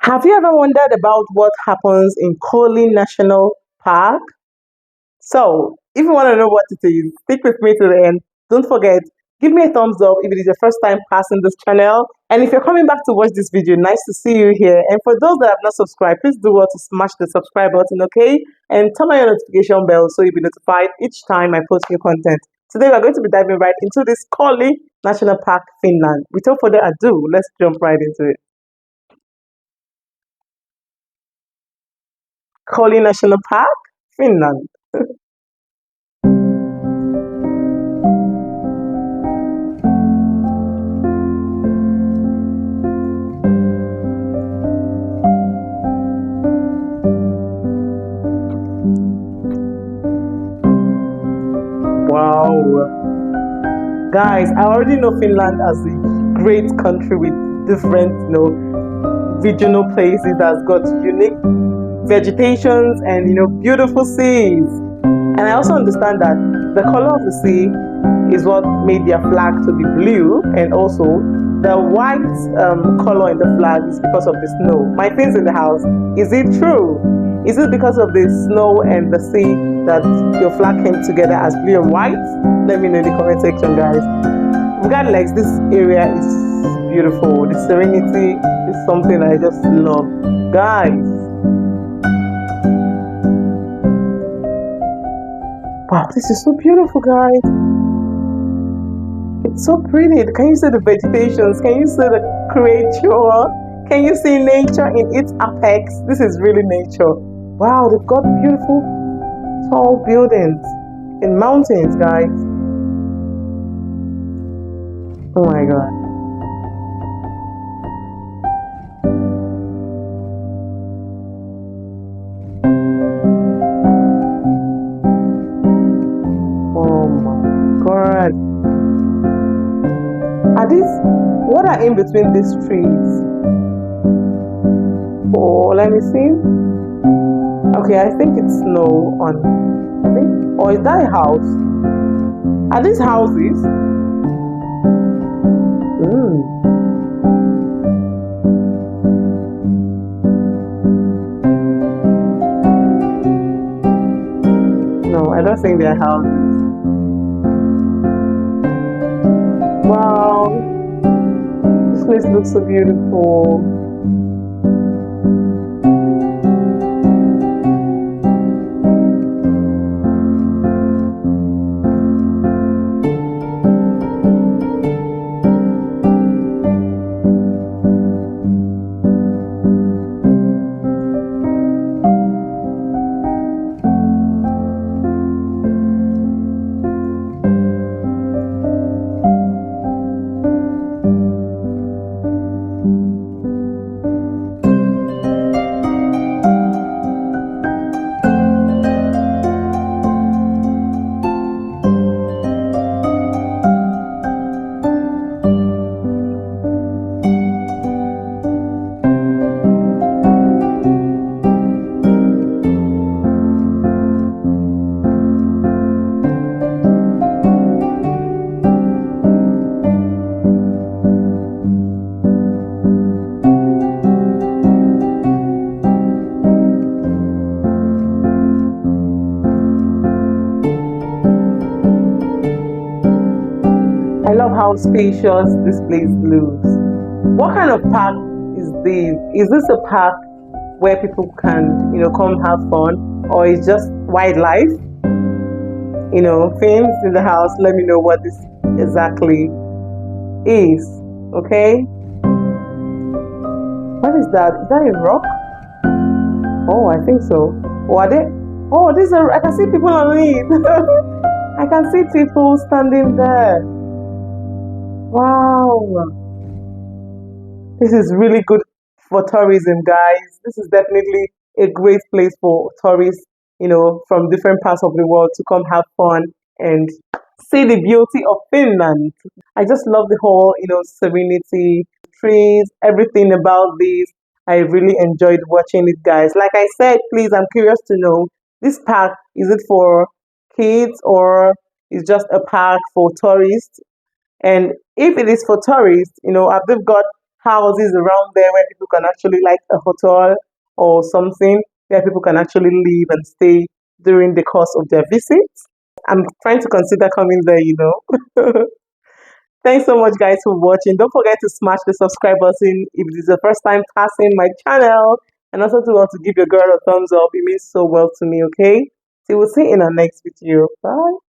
Have you ever wondered about what happens in Koli National Park? So, if you want to know what it is, stick with me to the end. Don't forget, give me a thumbs up if it is your first time passing this channel. And if you're coming back to watch this video, nice to see you here. And for those that have not subscribed, please do well to smash the subscribe button, okay? And turn on your notification bell so you'll be notified each time I post new content. Today, we're going to be diving right into this Koli National Park, Finland. Without further ado, let's jump right into it. Koli National Park, Finland. Wow. Guys, I already know Finland as a great country with different, regional places that's got unique vegetations and, beautiful seas. And I also understand that the color of the sea is what made their flag to be blue, and also the white color in the flag is because of the snow. My things in the house, is it true? Is it because of the snow and the sea that your flag came together as blue and white? Let me know in the comment section, guys. Regardless, this area is beautiful. The serenity is something I just love. Guys, wow, this is so beautiful, guys. It's so pretty. Can you see the vegetations? Can you see the creature? Can you see nature in its apex? This is really nature. Wow, they've got beautiful tall buildings in mountains, guys. Oh my god. Oh my god. What are in between these trees? Oh, let me see. Okay, I think it's snow or is that a house? Are these houses? No, I don't think they're houses. Wow, this place looks so beautiful. I love how spacious this place looks. What kind of park is this? Is this a park where people can, come have fun, or is just wildlife? Things in the house, let me know what this exactly is. Okay? What is that? Is that a rock? Oh, I think so. Oh, are they? Oh, I can see people on it. I can see people standing there. Wow, this is really good for tourism, guys. This is definitely a great place for tourists, from different parts of the world to come have fun and see the beauty of Finland. I just love the whole, serenity, trees, everything about this. I really enjoyed watching it, guys. Like I said, please, I'm curious to know, this park, is it for kids or is just a park for tourists? And if it is for tourists, have they got houses around there where people can actually, like a hotel or something, where people can actually live and stay during the course of their visits. I'm trying to consider coming there. Thanks so much, guys, for watching. Don't forget to smash the subscribe button if this is the first time passing my channel. And also to give your girl a thumbs up. It means so well to me, okay? So we'll see you in our next video. Bye.